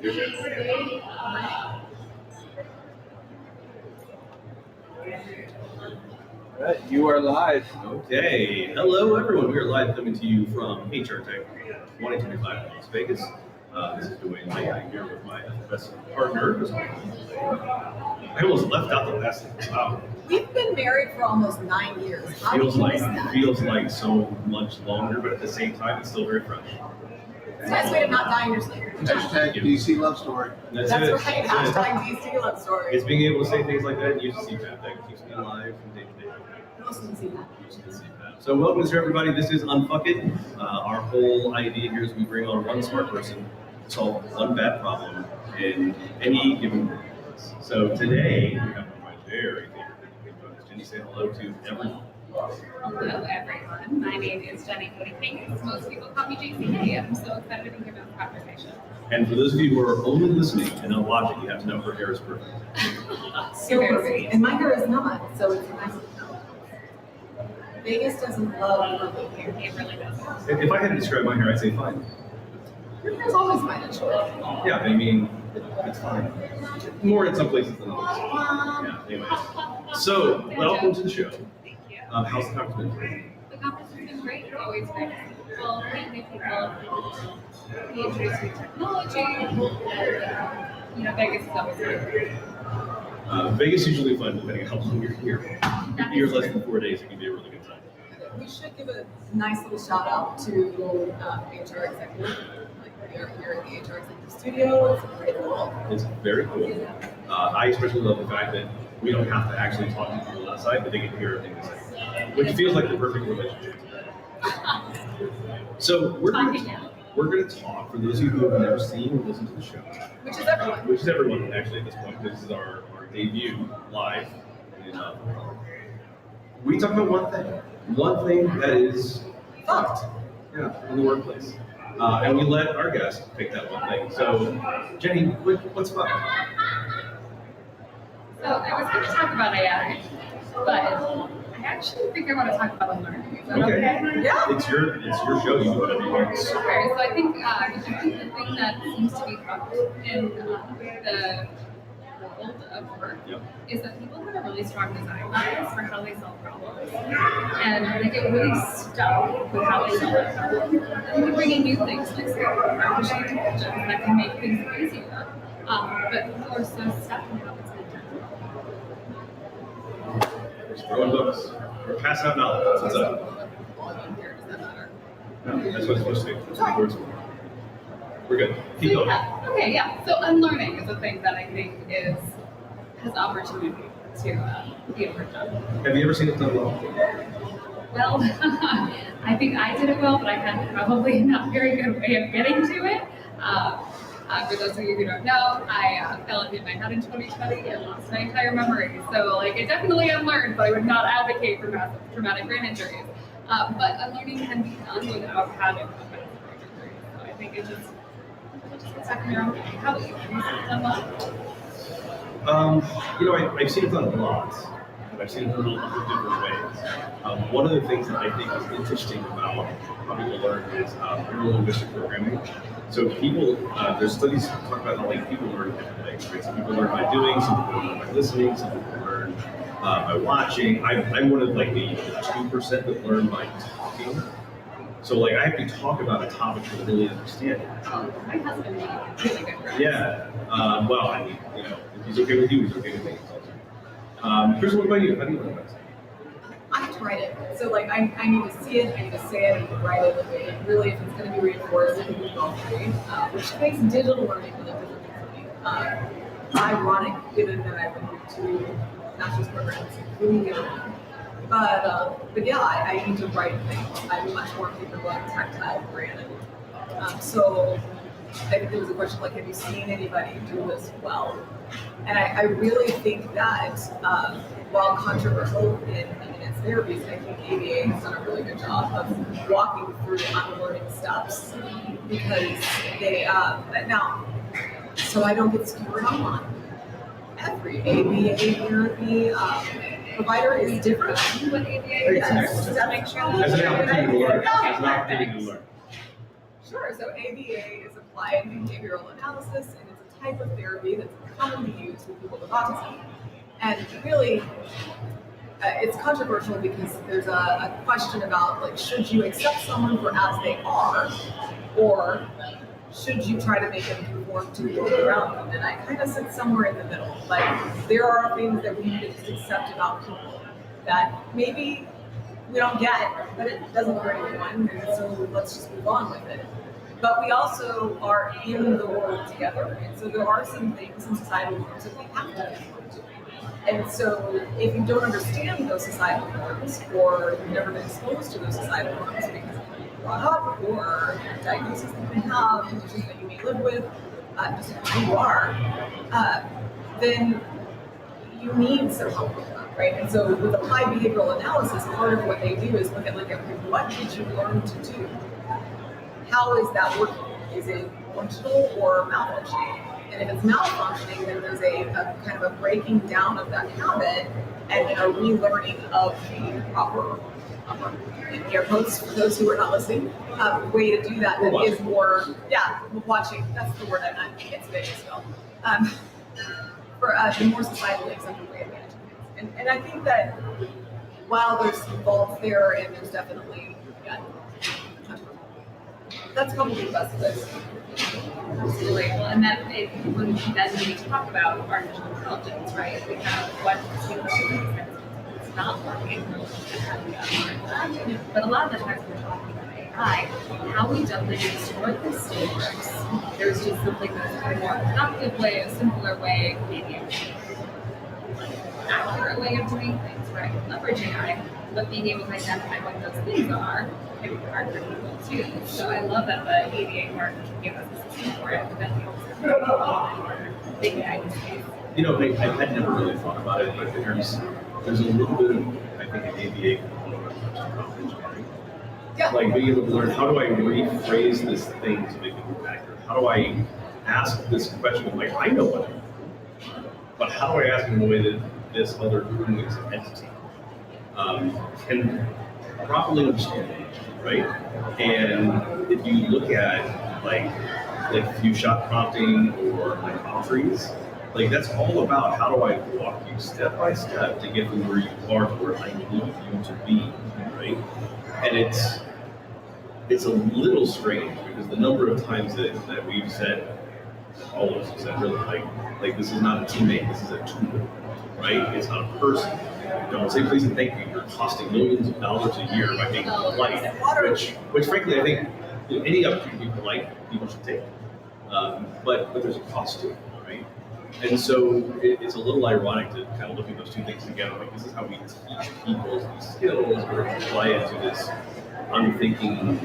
Right, you are live. Okay. Hello, everyone. We are live coming to you from HR Tech 2025 in Las Vegas. This is Dwayne Lake. I'm here with my best partner. I almost left out the last thing. Wow. We've been married for almost 9 years. How Feels do you like miss that? feels like so much longer, but at the same time, it's still very fresh. It's a nice way to not die in your sleep. Hashtag DC Love Story. That's That's it. right. That's it. Hashtag DC Love Story. It's being able to say things like that and use CPAP. That keeps me alive from day to day. Most of them see that. So welcome to everybody. This is Unfuck It. Our whole idea here is we bring on one smart person to solve one bad problem in any given workplace. So today we have one of my very favorite people. Jenny, say hello to everyone. Hello, everyone. My name is Jenny Cody-King. Most people call me JCK. I'm so excited to be here about the conversation. And for those of you who are only listening and not watching, you have to know her hair is perfect. So perfect. And my hair is not, so it's nice to know. Vegas doesn't love curly hair. It really does. If I had to describe my hair, I'd say fine. Your hair's always fine, actually. Yeah, I mean, it's fine. More in some places than others. Yeah, anyway. So, welcome to the show. Thank you. How's the conference been? The conference has been great. It's always great to see people, meet new people, be introduced to technology. And, Vegas is always great. Vegas is usually fun depending on how long you're here. If you're less than 4 days, it can be a really good time. We should give a nice little shout out to HR Executive. Like, we are here in the HR Executive studio. It's pretty cool. It's very cool. I especially love the fact that we don't have to actually talk to people outside, but they can hear everything we say, which feels like the perfect relationship. So we're going to talk, for those of you who have never seen or listened to the show, Which is everyone. which is everyone actually at this point. This is our debut live. And, we talk about one thing that is fucked, in the workplace, and we let our guests pick that one thing. So, Jenny, what's fucked? So I was going to talk about AI, but I actually think I want to talk about unlearning. Is that okay? Yeah. It's your show. You do whatever you want. Okay, so I think the thing that seems to be fucked in the world of work is that people have a really strong design bias for how they solve problems. And they get really stuck with how they solve that problem. And we bring in new things like say, artificial intelligence that can make things easier. But people are so stuck in how it's been done. We're throwing books. We're passing out knowledge. That's what's up. No, that's what it's supposed to be. That's what the word's for. We're good. Keep going. So unlearning is a thing that I think has opportunity to be worked on. Have you ever seen it done well? Well, I think I did it well, but I had probably not very good way of getting to it. For those of you who don't know, I fell and hit my head in 2020 and lost my entire memory. So, it definitely unlearned, but I would not advocate for massive traumatic brain injuries. But unlearning can be done without having a massive brain injury. So I think it just gets back in your own way. How about you? Have you seen it done well? I've seen it done a lot. I've seen it done in a lot of different ways. One of the things that I think is interesting about how people learn is neuro-linguistic programming. So people, there's studies that talk about how people learn different things. Right? Some people learn by doing, some people learn by listening, some people learn by watching. I'm one of the 2% that learn by talking. So I have to talk about a topic to really understand it. My husband made really good friends. Yeah. Well, I mean, if he's okay with you, he's okay with me. Chris, what about you? How do you learn about it? I have to write it. So I need to see it, I need to say it, I need to write it. And really, if it's going to be reinforced, it can be both ways, which makes digital learning really different for me. Ironic, given that I went to master's programs, including the other. But yeah, I need to write things. I'm much more capable of tactile branding. So I think there was a question have you seen anybody do this well? And I really think that while controversial in its therapies, I think ABA has done a really good job of walking through unlearning steps because they now. So I don't get skewered online. Every ABA therapy provider is different. What ABA is to make sure that As an opportunity to learn. As an opportunity to learn. So Sure. So ABA is applied behavioral analysis, and it's a type of therapy that's commonly used with people with autism. And really, it's controversial because there's a question about like, should you accept someone for as they are, or should you try to make them conform to the world around them? And I kind of sit somewhere in the middle. Like, there are things that we need to just accept about people that maybe we don't get, but it doesn't hurt anyone, and so let's just move on with it. But we also are in the world together, and so there are some things in societal norms that we have to conform to. And so if you don't understand those societal norms, or you've never been exposed to those societal norms because you've been brought up, or diagnoses that you may have, conditions that you may live with, just who you are, then you need some help with that, right? And so with applied behavioral analysis, part of what they do is look at like, okay, what did you learn to do? How is that working? Is it functional or malfunctioning? And if it's malfunctioning, then there's a kind of a breaking down of that habit and then a relearning of the proper, in air quotes for those who are not listening, way to do that is more, watching, that's the word I meant, it's video still. For the more societally accepted way of managing things. And I think that while there's some faults there and there's definitely, that's probably the best of it. Absolutely. Well, and that when we then talk about artificial intelligence, right? We have what it's not working. But a lot of the times we're talking about AI, how we definitely distort the standards. There's just something that's a more productive way, a simpler way, maybe an accurate way of doing things, right? Leveraging AI, but being able to identify what those things are can be hard for people too. So I love that the ABA part can give us a system for it, but then we also have big guidance. You know, I had never really thought about it, but there's a little bit of, I think, an ABA component of engineering. Yeah. Like being able to learn, how do I rephrase this thing to make it more accurate? How do I ask this question, like, I know what I know, but how do I ask it in a way that this other thing is an entity can properly understand it, right? And if you look at like few shot prompting or like trees, like that's all about how do I walk you step by step to get from where you are to where I need you to be, right? And it's a little strange because the number of times that we've said, all of us have said, really, like this is not a teammate, this is a tool, right? It's not a person. Don't say please and thank you. You're costing millions of dollars a year by being polite, which frankly I think any opportunity to be polite, people should take. But there's a cost to it, right? And so it's a little ironic to kind of look at those two things together. Like this is how we teach people these skills, or apply it to this unthinking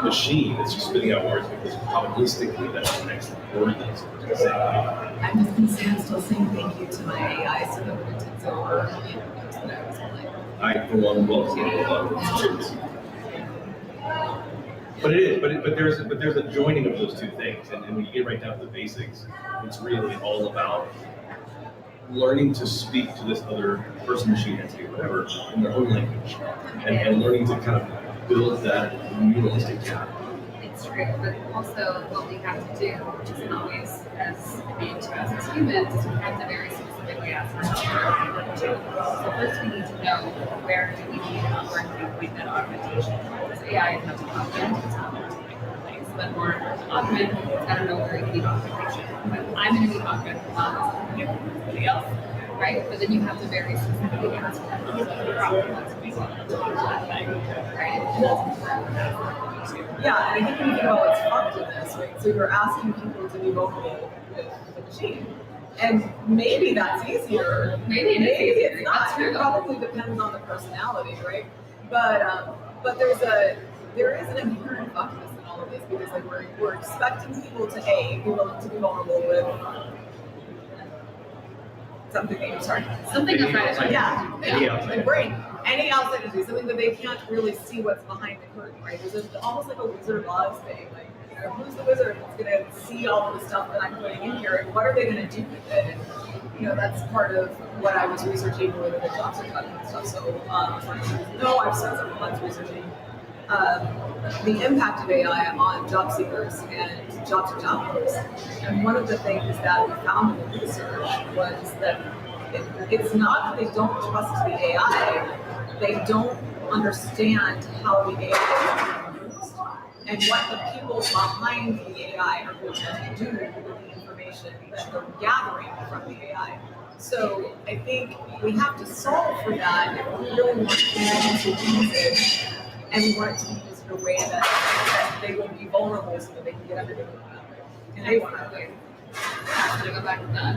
machine that's just spitting out words because probabilistically that's the next word that's going to say. I'm just going to say I'm still saying thank you to my AI so that when it takes over, knows that I was polite. I, for one, will say a lot of words. But it is, but there's a joining of those two things, and when you get right down to the basics, it's really all about learning to speak to this other person, machine, entity, whatever, in their own language, and learning to kind of build that realistic gap. It's true, but also what we have to do, which isn't always as innate to us as humans, is we have to very specifically ask ourselves. So first we need to know where do we need where do we point that augmentation. Because AI is not to augment, it's not to replace, but more to augment, it's got to know where you need augmentation. But I'm going to need augmentation on somebody else, right? But then you have to very specifically ask what the problem is we want to change that thing, right? And that's important. Yeah, and I think when you think about what's fucked in this, right? So you're asking people to be vulnerable with the machine. And maybe that's easier. Maybe it's not. That's true. It probably depends on the personality, right? But there is an inherent fuckness in all of this because like we're expecting people to be willing to be vulnerable with something Something outside. The brain. Any outside entity, something that they can't really see what's behind the curtain, right? There's almost like a Wizard of Oz thing. Like, who's the wizard that's going to see all of the stuff that I'm putting in here, and what are they going to do with it? And, that's part of what I was researching with the toxic and stuff. So, no, I've spent several months researching the impact of AI on job seekers and job search outcomes. And one of the things that we found in the research was that it's not that they don't trust the AI, they don't understand how the AI is being used and what the people behind the AI are going to do with the information that they're gathering from the AI. So I think we have to solve for that if we really want people to use it, and we want it to be used in a way that they will be vulnerable so that they can get everything and they want to win. To go back to that,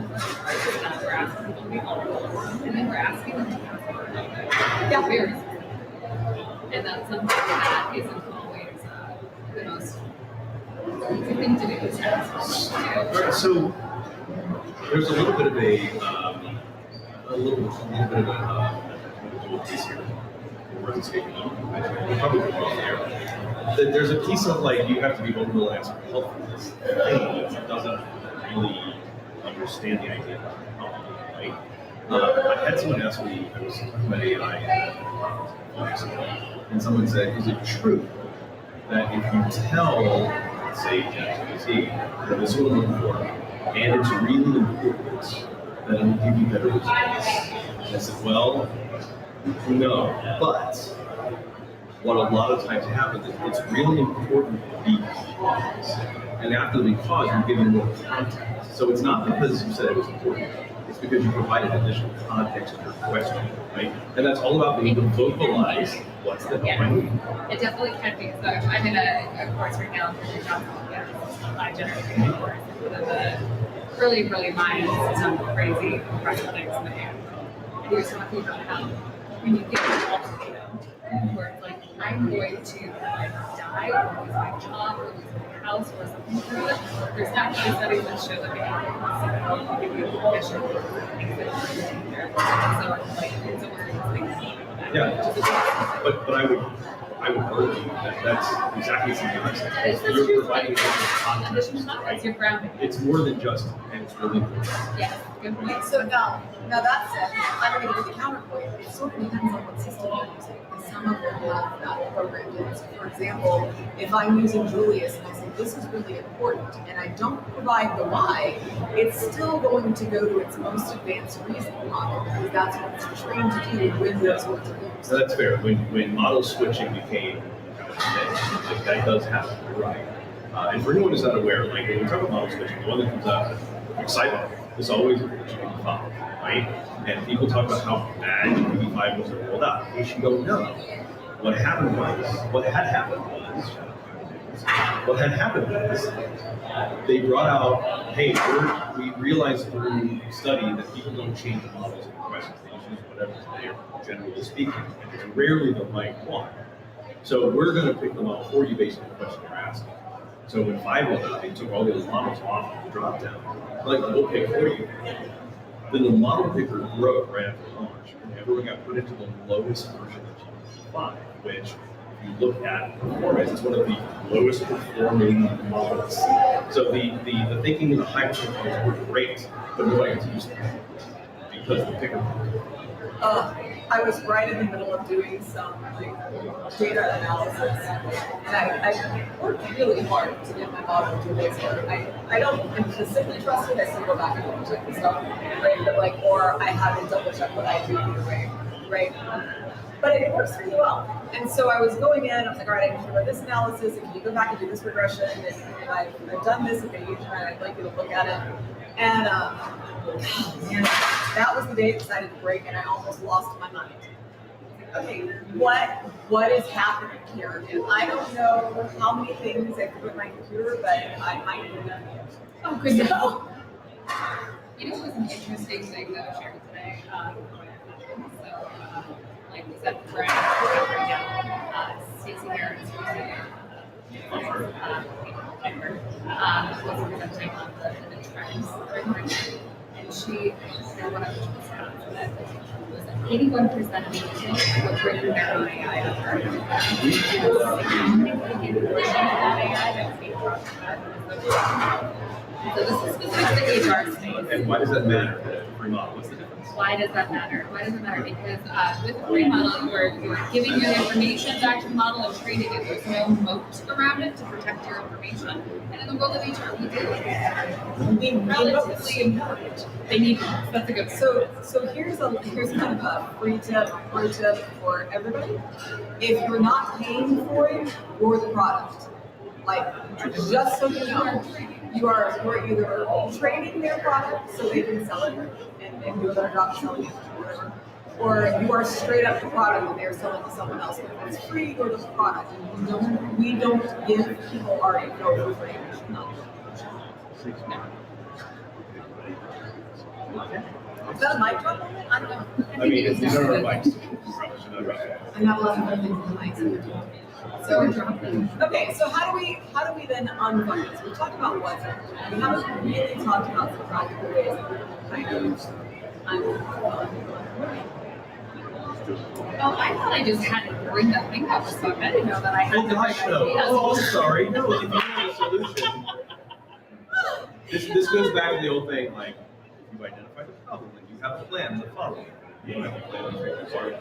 we're asking people to be vulnerable, and then we're asking them to have very and that's something that isn't always the most easy thing to do. Is All right, so there's a little bit of a little bit of a piece here. Where's it taking me? Probably wrong there. There's a piece of like you have to be vulnerable and ask for help for this thing that doesn't really understand the idea of help, right? I had someone ask me, I was talking about AI and someone said, is it true that if you tell, say, ChatGPT, that this is what I'm looking for, and it's really important, that it will give you better results? And I said, well, no, but what a lot of times happens is it's really important because, and after the because, you're giving more context. So it's not because you said it was important, it's because you provided additional context to your question, right? And that's all about being able to vocalize what's the point. It definitely can be. So I'm in a course right now for the job generating course. One of the really, really minds some crazy projects in the hand. And he was talking about how when you get an ultimatum, where it's like, I'm going to die or lose my job or lose my house or something through it, there's actually studies that show that they give you permission for things that are in danger. So like it's a weird thing. Yeah, but I would argue that that's exactly something I said. That's You're true. providing Additional context, context, right? you're grounding. It's more than just, and it's really important. Yeah, good point. So now that said, I'm going to give the counterpoint. It sort of depends on what system you're using. Some of them have that programmed in. So for example, if I'm using Julius and I say this is really important and I don't provide the why, it's still going to go to its most advanced reasoning model because that's what it's trained to do when those words are used. So that's fair. When model switching became like that does happen, you're right. And for anyone who's not aware, like when we talk about model switching, the one that comes up excitement is always GPT-5, right? And people talk about how bad GPT-5 was rolled out. In case you don't know, what had happened was they brought out, hey, we realized through study that people don't change models in questions. They just use whatever they're generally speaking, and it's rarely the right one. So we're going to pick them up for you based on the question you're asking. So when 5 went out, they took all those models off of the drop down. Like, we'll pick for you. Then the model picker broke right after launch, and everyone got put into the lowest version of GPT-5, which, if you look at performance, it's one of the lowest performing models. So the thinking and the high performance were great, but nobody got to use them because the picker broke. I was right in the middle of doing some data analysis, and I worked really hard to get my model to do this. I don't implicitly trust it. I still go back and double check the stuff, right? But like, or I have to double check what I do either way, right? But it works really well. And so I was going in. I was like, all right, I need to run this analysis, and can you go back and do this regression? And I've done this page, and I'd like you to look at it. And man, that was the day it decided to break, and I almost lost my mind. Okay, what is happening here? And I don't know how many things I put in my computer, but I might do them. Oh, good to know. You know, it was an interesting thing that was shared today. Like we said, we're right now. Stacey Harris, who's was presenting on the trends that are emerging. And she, one of the stats that was that 81% of people were bringing their own AI to work. So this is specific to the HR space. And why does that matter? Free model, what's the difference? Why does that matter? Why does it matter? Because with a free model, you're giving your information back to the model and training it. There's no moat around it to protect your information. And in the world of HR, we do. Relatively important. They need moats. That's a good one. So here's kind of a free tip, pro tip for everybody. If you're not paying for it, you're the product. Like, just so you know, you're either training their product so they can sell it and do their job selling it or whatever, or you are straight up the product and they're selling to someone else. If it's free, you're the product. We don't give people our info for free. Is that a mic drop? I don't know. I mean, it's these are our not mics. I have lots of other things in the mic. So, okay, so how do we then unfund this? We talked about what's it. We haven't really talked about some practical ways of kind of Oh, I thought I just had to bring that thing up, so I didn't know that I had Oh to gosh, bring no. ideas. Oh, sorry. No, if you have a solution. This goes back to the old thing, like, if you've identified the problem and you have a plan to follow. You don't have a plan to take part.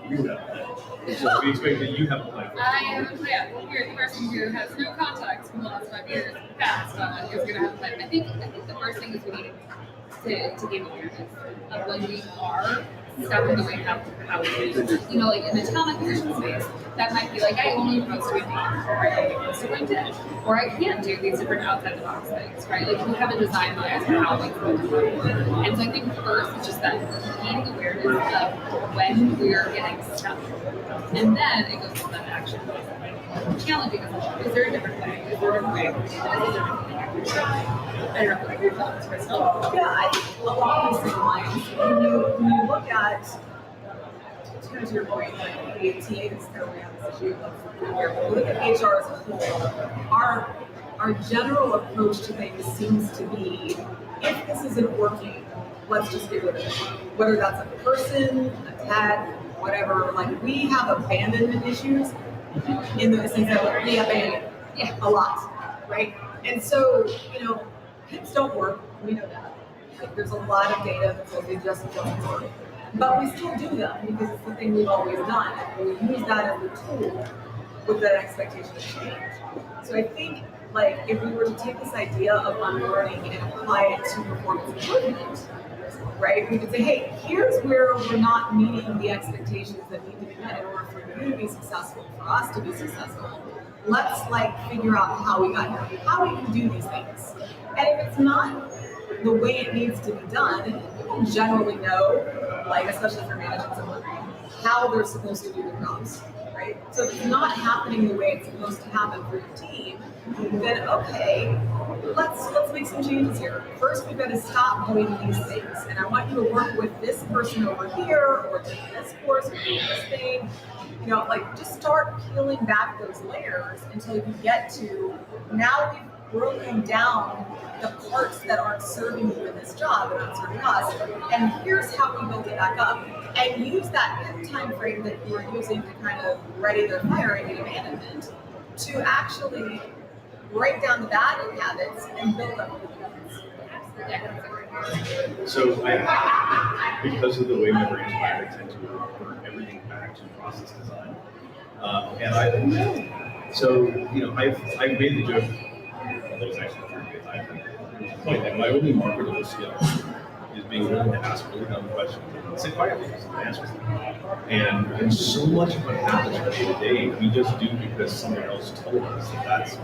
You have a plan. So we expect that you have a plan. I have a plan. You're the person who has no contacts from the last 5 years past is going to have a plan. I think the first thing is we need to gain awareness of when we are stuck in the way how we do. You know, like in the talent acquisition space, that might be like, I only post to Indeed, or I only post to LinkedIn, or I can't do these different outside the box things, right? Like you have a design bias for how things go to work. And so I think first it's just that gaining awareness of when we're getting stuck. And then it goes to that action. Challenging is there a different way? Is there a different way? Is there a different way? I don't know, like your thoughts, Crystal? Yeah, I think along the same lines, when you look at, kind of to your point, like the TA is kind of around this issue of look at HR as a whole. Our general approach to things seems to be, if this isn't working, let's just get rid of it. Whether that's a person, a tag, whatever, like we have abandonment issues in the sense that we abandon a lot, right? And so, PIPs don't work, we know that. Like, there's a lot of data that says they just don't work. But we still do them because it's the thing we've always done. And we use that as a tool with that expectation of change. So I think, like, if we were to take this idea of unlearning and apply it to performance improvement, right? We could say, hey, here's where we're not meeting the expectations that need to be met in order for you to be successful, for us to be successful. Let's figure out how we got here, how we can do these things. And if it's not the way it needs to be done, people generally know, especially if they're managing someone, how they're supposed to do their jobs, right? So if it's not happening the way it's supposed to happen for your team, then okay, let's make some changes here. First, we've got to stop doing these things, and I want you to work with this person over here, or take this course, or do this thing. Just start peeling back those layers until you get to, now we've broken down the parts that aren't serving you in this job and aren't serving us, and here's how we build it back up. And use that time frame that you were using to kind of ready the firing and abandonment to actually break down the bad habits and build up the good habits. So because of the way my brain's wired, I tend to refer everything back to process design. I've made the joke, although it's actually true, because I point that my only marketable skill is being willing to ask really dumb questions and sit quietly and answer them. And so much of what happens from day to day, we just do because someone else told us that that's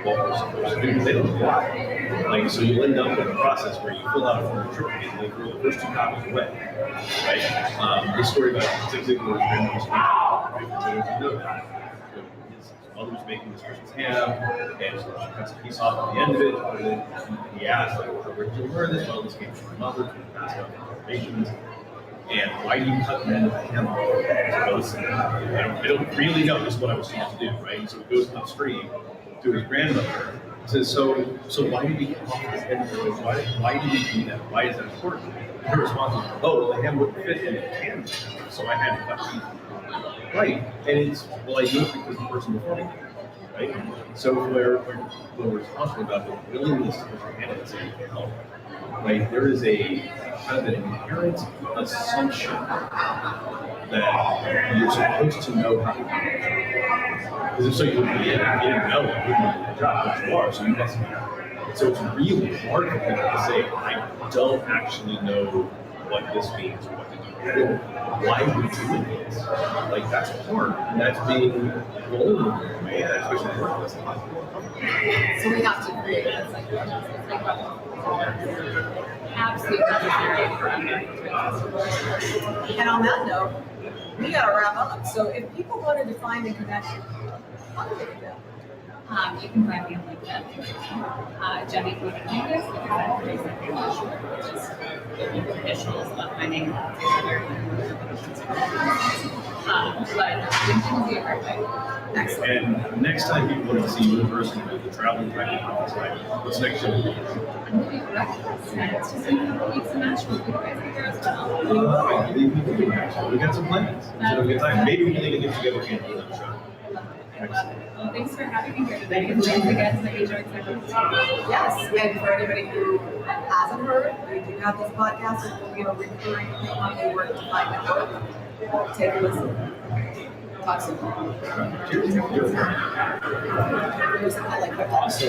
what we're supposed to do. They don't know why. So you'll end up in a process where you fill out a form of triplicate and they throw the first 2 copies away, right? This story about Zig Ziglar's grandmother's speech, right? For those who know that, his mother was making this Christmas ham, and so she cuts a piece off at the end of it, and then he asked, where did you learn this? Well, this came from my mother, from passed down generations. And why do you cut the end of the ham off? He goes, I don't really know. This is what I was taught to do, right? So he goes upstream to his grandmother. Says, so why did he cut off this end of the ham? Why did he do that? Why is that important? Her response was, well, the ham wouldn't fit in the can, so I had to cut it. Right. And I do it because the person before me did. right? So when we're talking about the willingness to put your hand in and help, right? There is a kind of an inherent assumption that you're supposed to know how to do it. Because if so, you wouldn't be in it. If you didn't know it, you wouldn't be the job, but you are, so you must be. So it's really hard for people to say, I don't actually know what this means or what to do. Why are we doing this? Like, that's hard. And that's being vulnerable in a way, that especially for us. So we have to create that psychological. Absolutely necessary for And on that note, we gotta wrap up. So if people wanted to find a connection, how do they do that? You can find me on LinkedIn, Jenny Kodanikis, because I'm pretty short, just the initials of my name. But LinkedIn will be a great way. Excellent. And next time people want to see you in person with the traveling practice office, right? What's next show? I'm going to be breakfast, and it's just been a couple weeks in Nashville. You guys be there as well. I believe we can do that. We got some plans. It's a good time. Maybe we can even get together again for another show. Excellent. Well, thanks for having me here today. And thanks again to the Age Executive Team. Yes, and for anybody who hasn't heard, we do have this podcast. It will be a recurring thing on the Work to Find Network. Take a listen. Talk soon. Cheers. I like that.